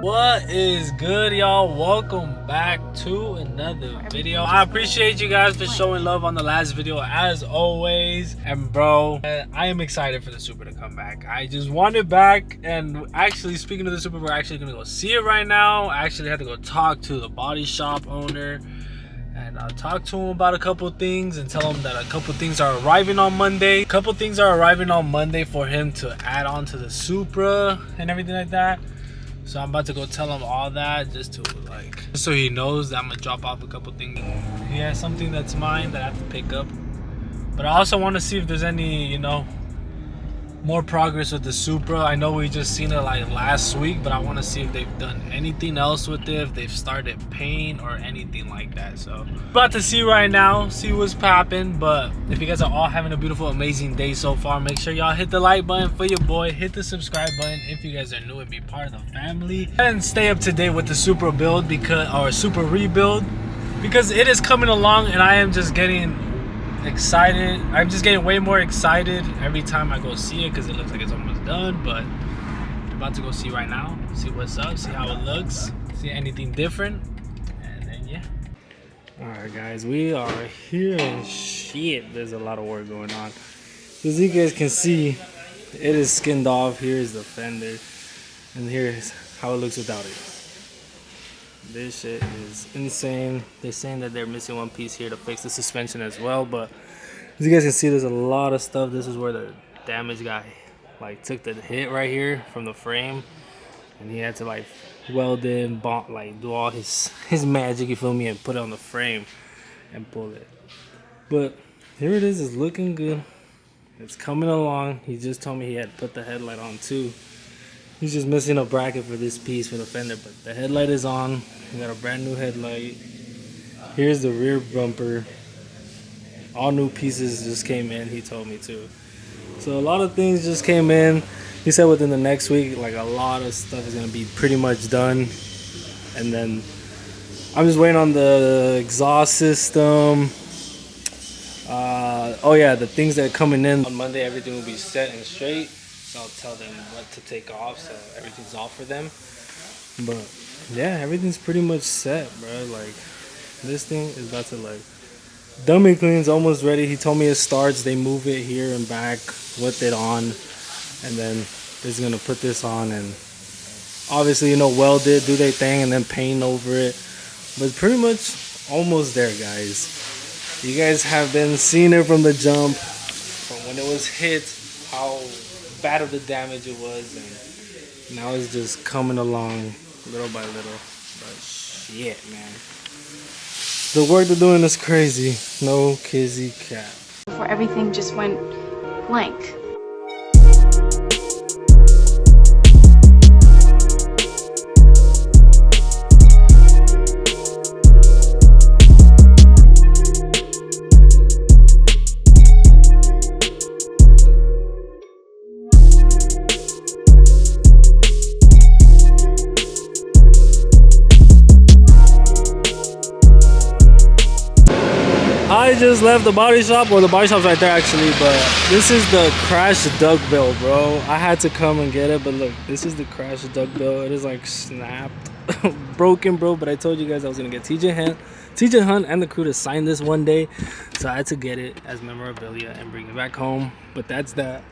What is good, y'all? Welcome back to another video. I appreciate you guys for showing love on the last video as always. And bro, I am excited for the Supra to come back. I just want it back. And actually, speaking of the Supra, we're actually gonna go see it right now. I actually had to go talk to the body shop owner and I'll talk to him about a couple things and tell him that a couple things are arriving on Monday. A couple things are arriving on Monday for him to add on to the Supra and everything like that. So I'm about to go tell him all that just so he knows that I'm gonna drop off a couple things. He has something that's mine that I have to pick up. But I also want to see if there's any, more progress with the Supra. I know we just seen it like last week, but I want to see if they've done anything else with it, if they've started paint or anything like that. So about to see right now, see what's popping. But if you guys are all having a beautiful, amazing day so far, make sure y'all hit the like button for your boy, hit the subscribe button if you guys are new and be part of the family, and stay up to date with the Supra build or Supra rebuild, because it is coming along and I am just getting excited. I'm just getting way more excited every time I go see it because it looks like it's almost done. But I'm about to go see right now, see what's up, see how it looks, see anything different, and then yeah. All right guys, we are here and shit, there's a lot of work going on. As you guys can see, it is skinned off. Here's the fender and here's how it looks without it. This shit is insane. They're saying that they're missing one piece here to fix the suspension as well, but as you guys can see, there's a lot of stuff. This is where the damage guy took the hit right here from the frame, and he had to weld in, do all his magic, you feel me, and put it on the frame and pull it. But here it is. It's looking good. It's coming along. He just told me he had put the headlight on too. He's just missing a bracket for this piece for the fender, but the headlight is on. We got a brand new headlight. Here's the rear bumper. All new pieces just came in, he told me too. So a lot of things just came in. He said within the next week, a lot of stuff is gonna be pretty much done. And then I'm just waiting on the exhaust system. Oh yeah, the things that are coming in on Monday, everything will be set and straight. So I'll tell them what to take off, so everything's off for them. But yeah, everything's pretty much set, bro. This thing is about to dummy clean's almost ready. He told me it starts, they move it here and back with it on, and then they're gonna put this on and obviously weld it, do their thing, and then paint over it. But pretty much almost there, guys. You guys have been seeing it from the jump, from when it was hit, how bad of the damage it was, and now it's just coming along little by little. But shit, man, the work they're doing is crazy. No kizzy cat. Before everything just went blank. I just left the body shop, or the body shop's right there actually, but this is the crash duckbill, bro. I had to come and get it, but look, this is the crash duckbill. It is snapped, broken, bro, but I told you guys I was gonna get TJ Hunt and the crew to sign this one day, so I had to get it as memorabilia and bring it back home. But that's that.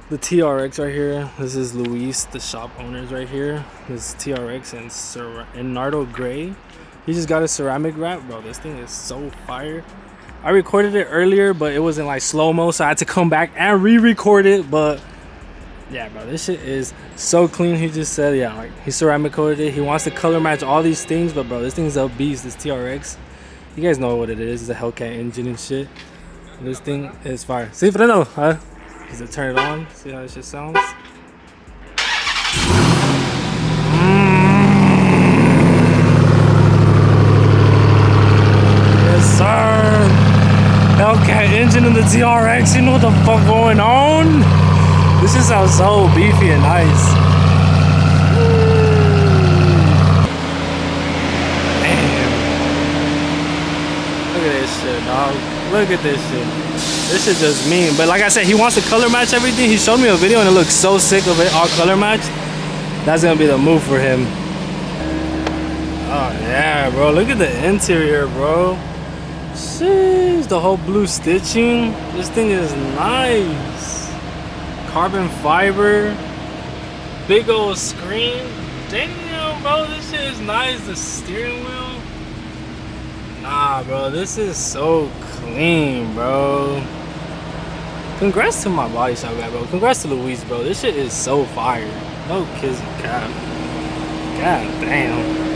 The TRX right here, this is Luis, the shop owner's right here. This TRX in Nardo Gray. He just got a ceramic wrap, bro. This thing is so fire. I recorded it earlier, but it was in slow-mo, so I had to come back and re-record it. But yeah, bro, this shit is so clean. He just said, yeah, he ceramic coated it. He wants to color match all these things, but bro, this thing's a beast. This TRX, you guys know what it is. It's a Hellcat engine and shit. This thing is fire. See, freno, huh? Does it turn it on? See how this shit sounds? Yes, sir. Hellcat engine in the TRX. You know what the fuck going on? This just sounds so beefy and nice. Damn. Look at this shit, dog. Look at this shit. This is just mean. But like I said, he wants to color match everything. He showed me a video and it looks so sick of it all color matched. That's gonna be the move for him. Oh yeah, bro. Look at the interior, bro. Jeez, the whole blue stitching. This thing is nice. Carbon fiber. Big old screen. Damn, bro. This shit is nice. The steering wheel. Nah, bro. This is so clean, bro. Congrats to my body shop guy, bro. Congrats to Luis, bro. This shit is so fire. No kissing cap. God damn.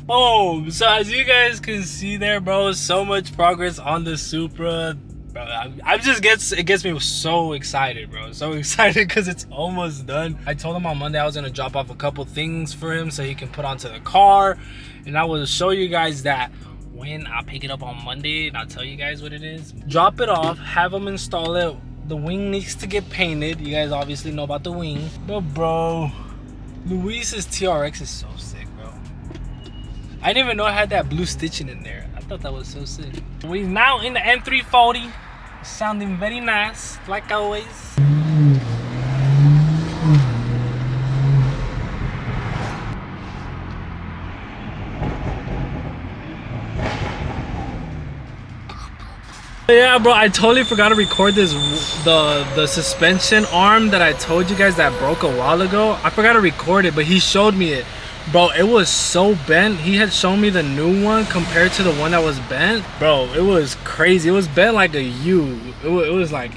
Oh, so as you guys can see there, bro, so much progress on the Supra. Bro, it gets me so excited, bro. So excited because it's almost done. I told him on Monday I was gonna drop off a couple things for him so he can put onto the car, and I will show you guys that when I pick it up on Monday, and I'll tell you guys what it is. Drop it off, have him install it. The wing needs to get painted. You guys obviously know about the wing, but bro, Luis's TRX is so sick, bro. I didn't even know I had that blue stitching in there. I thought that was so sick. We're now in the N340. Sounding very nice, like always. Yeah, bro, I totally forgot to record this, the suspension arm that I told you guys that broke a while ago. I forgot to record it, but he showed me it. Bro, it was so bent. He had shown me the new one compared to the one that was bent. Bro, it was crazy. It was bent like a U. It was like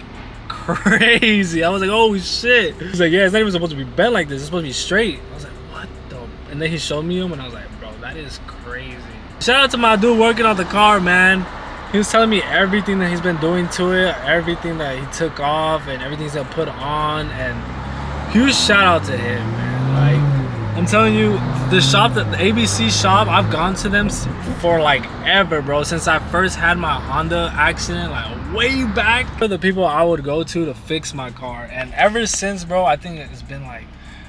crazy. I was like, oh shit. He's like, yeah, it's not even supposed to be bent like this. It's supposed to be straight. I was like, what the? And then he showed me him and I was like, bro, that is crazy. Shout out to my dude working on the car, man. He was telling me everything that he's been doing to it, everything that he took off and everything he's gonna put on, and huge shout out to him, man. Like, I'm telling you, the shop, the ABC shop, I've gone to them for like ever, bro. Since I first had my Honda accident, like way back. For the people I would go to fix my car, and ever since, bro, I think it's been like,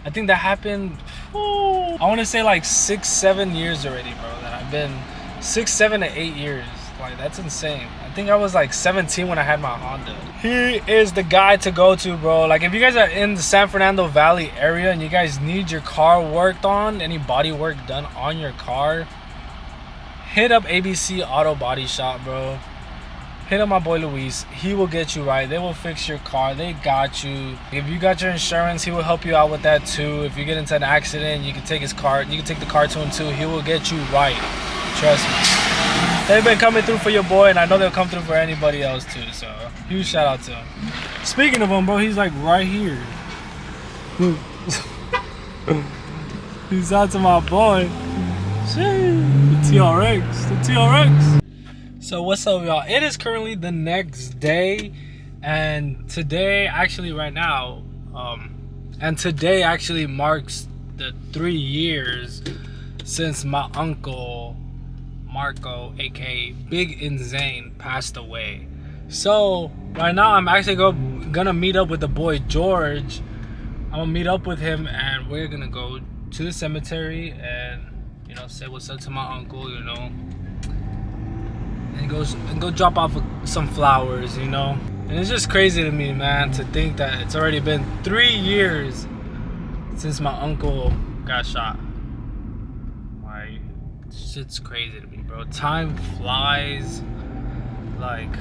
I think that happened, I want to say like 6-7 years already, bro. That I've been 6, 7 to 8 years. Like, that's insane. I think I was like 17 when I had my Honda. He is the guy to go to, bro. Like, if you guys are in the San Fernando Valley area and you guys need your car worked on, any body work done on your car, hit up ABC Auto Body Shop, bro. Hit up my boy Luis. He will get you right. They will fix your car. They got you. If you got your insurance, he will help you out with that too. If you get into an accident, you can take his car. You can take the car to him too. He will get you right. Trust me. They've been coming through for your boy, and I know they'll come through for anybody else too. So huge shout out to him. Speaking of him, bro, he's like right here. He's out to my boy. The TRX. The TRX. So what's up, y'all? It is currently the next day, and today, actually right now, and today actually marks the 3 years since my uncle Marco, aka Big Inzane, passed away. So right now I'm actually gonna meet up with the boy George. I'm gonna meet up with him and we're gonna go to the cemetery and, you know, say what's up to my uncle, you know, and go drop off some flowers, you know. And it's just crazy to me, man, to think that it's already been 3 years since my uncle got shot. Like, shit's crazy to me, bro. Time flies. Like,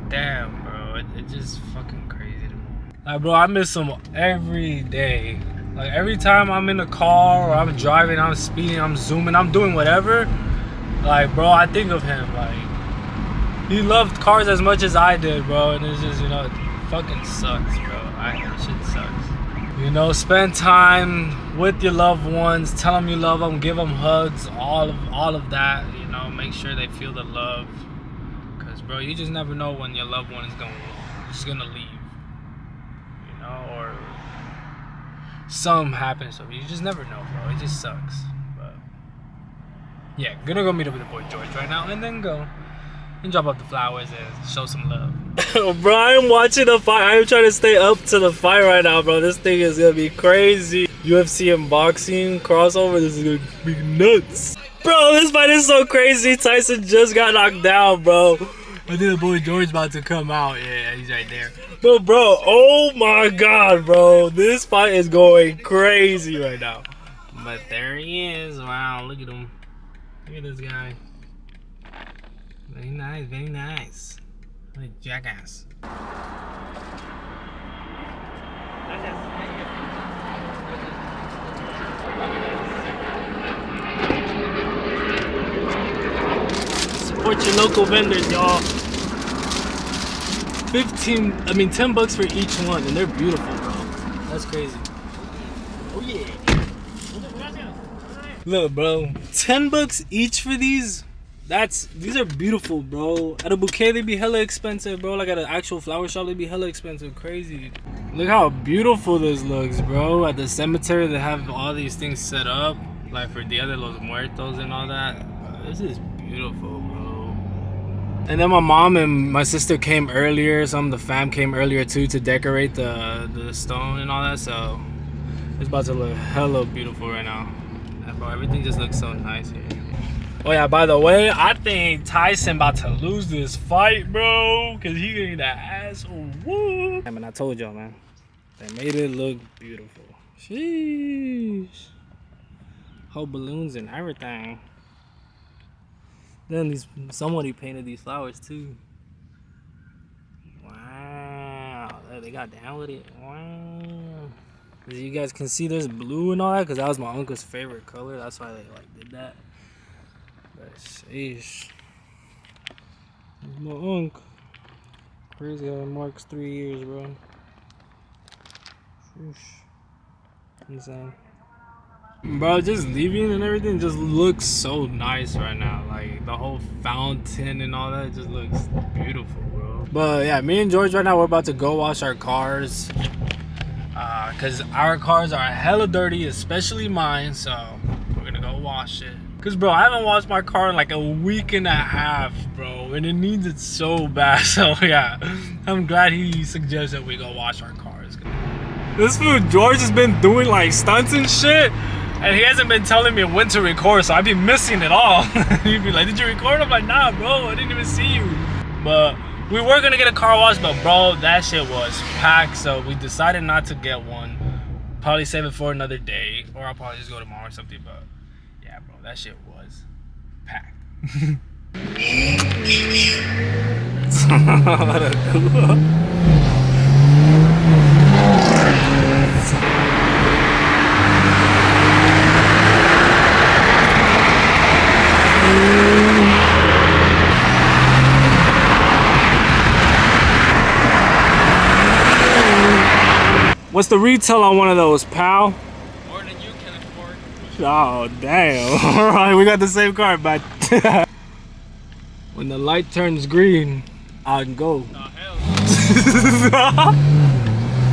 damn, bro. It's just fucking crazy to me. Like, bro, I miss him every day. Like, every time I'm in a car or I'm driving, I'm speeding, I'm zooming, I'm doing whatever. Like, bro, I think of him. Like, he loved cars as much as I did, bro. And it's just, you know, it fucking sucks, bro. Shit sucks. You know, spend time with your loved ones. Tell them you love them. Give them hugs. All of that. You know, make sure they feel the love. Cause, bro, you just never know when your loved one is just gonna leave. You know, or something happens. So you just never know, bro. It just sucks. But yeah, gonna go meet up with the boy George right now, and then go and drop off the flowers and show some love. Bro, I am watching the fight. I am trying to stay up to the fight right now, bro. This thing is gonna be crazy. UFC unboxing crossover. This is gonna be nuts, bro. This fight is so crazy. Tyson just got knocked down, bro. I think the boy George about to come out. Yeah, he's right there. But bro, oh my god, bro, this fight is going crazy right now. but there he is. Wow, look at him. Look at this guy. Very nice, very nice. What a jackass. Support your local vendors, y'all. 10 bucks for each one, and they're beautiful, bro. That's crazy. Oh yeah. Look, bro, 10 bucks each for these. These are beautiful, bro. At a bouquet, they'd be hella expensive, bro. Like at an actual flower shop, they'd be hella expensive. Crazy. Look how beautiful this looks, bro. At the cemetery, they have all these things set up, like for Dia de los Muertos and all that. This is beautiful, bro. And then my mom and my sister came earlier. Some of the fam came earlier too to decorate the stone and all that. So it's about to look hella beautiful right now. And bro, everything just looks so nice here. Oh yeah, by the way, I think Tyson about to lose this fight, bro. Cause he getting that ass whoop. I mean, I told y'all, man. They made it look beautiful. Sheesh. Whole balloons and everything. Then somebody painted these flowers too. Wow, they got down with it. Wow. As you guys can see, there's blue and all that because that was my uncle's favorite color. That's why they like did that. But sheesh. There's my uncle. Crazy how it marks 3 years, bro. Sheesh. Insane. Bro, just leaving and everything just looks so nice right now. Like the whole fountain and all that just looks beautiful, bro. But yeah, me and George right now, we're about to go wash our cars. Cause our cars are hella dirty, especially mine. So we're gonna go wash it. Cause bro, I haven't washed my car in like a week and a half, bro. And it needs it so bad. So yeah, I'm glad he suggested we go wash our cars. This fool George has been doing like stunts and shit. And he hasn't been telling me when to record, so I'd be missing it all. He'd be like, did you record? I'm like, nah, bro, I didn't even see you. But we were gonna get a car wash, but bro, that shit was packed, so we decided not to get one. Probably save it for another day, or I'll probably just go tomorrow or something, but yeah, bro, that shit was packed. What a cool. What's the retail on one of those, pal? More than you can afford. Oh, damn. Alright, we got the same car, but when the light turns green, I can go. Oh, hell.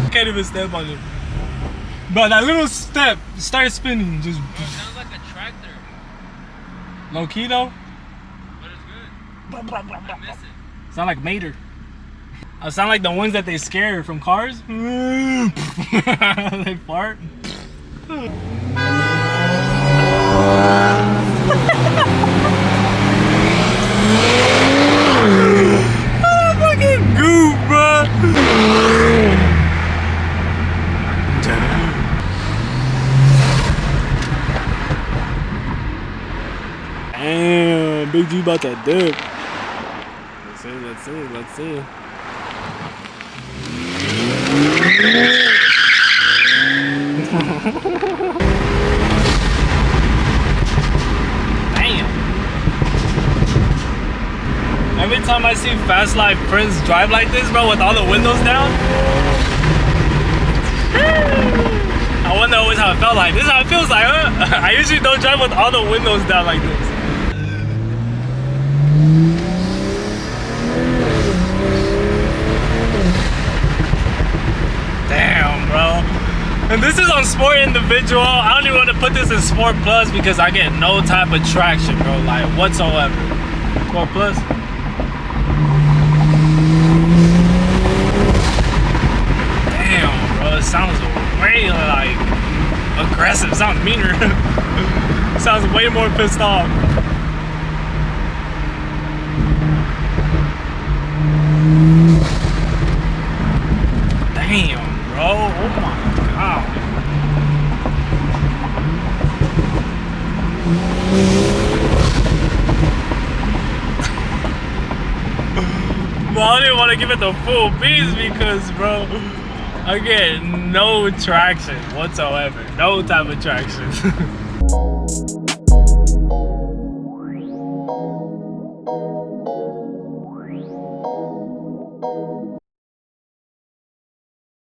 Can't even step on it. But that little step, start spinning, just. Bro, it sounds like a tractor. Low key though? But it's good. I miss it. Sound like Mater. I sound like the ones that they scare from cars. They fart. Oh, fucking goof, bro. Damn, Big G about that dip. Let's see. Damn. Every time I see Fast Life Prince drive like this, bro, with all the windows down, I wonder always how it felt like. This is how it feels like, huh? I usually don't drive with all the windows down like this. Damn, bro. And this is on Sport Individual. I don't even want to put this in Sport Plus because I get no type of traction, bro, like whatsoever. Sport Plus. Damn, bro, it sounds way like aggressive. It sounds meaner. Sounds way more pissed off. Damn, bro. Oh my god. I don't even want to give it the full beats because, bro, I get no traction whatsoever. No type of traction.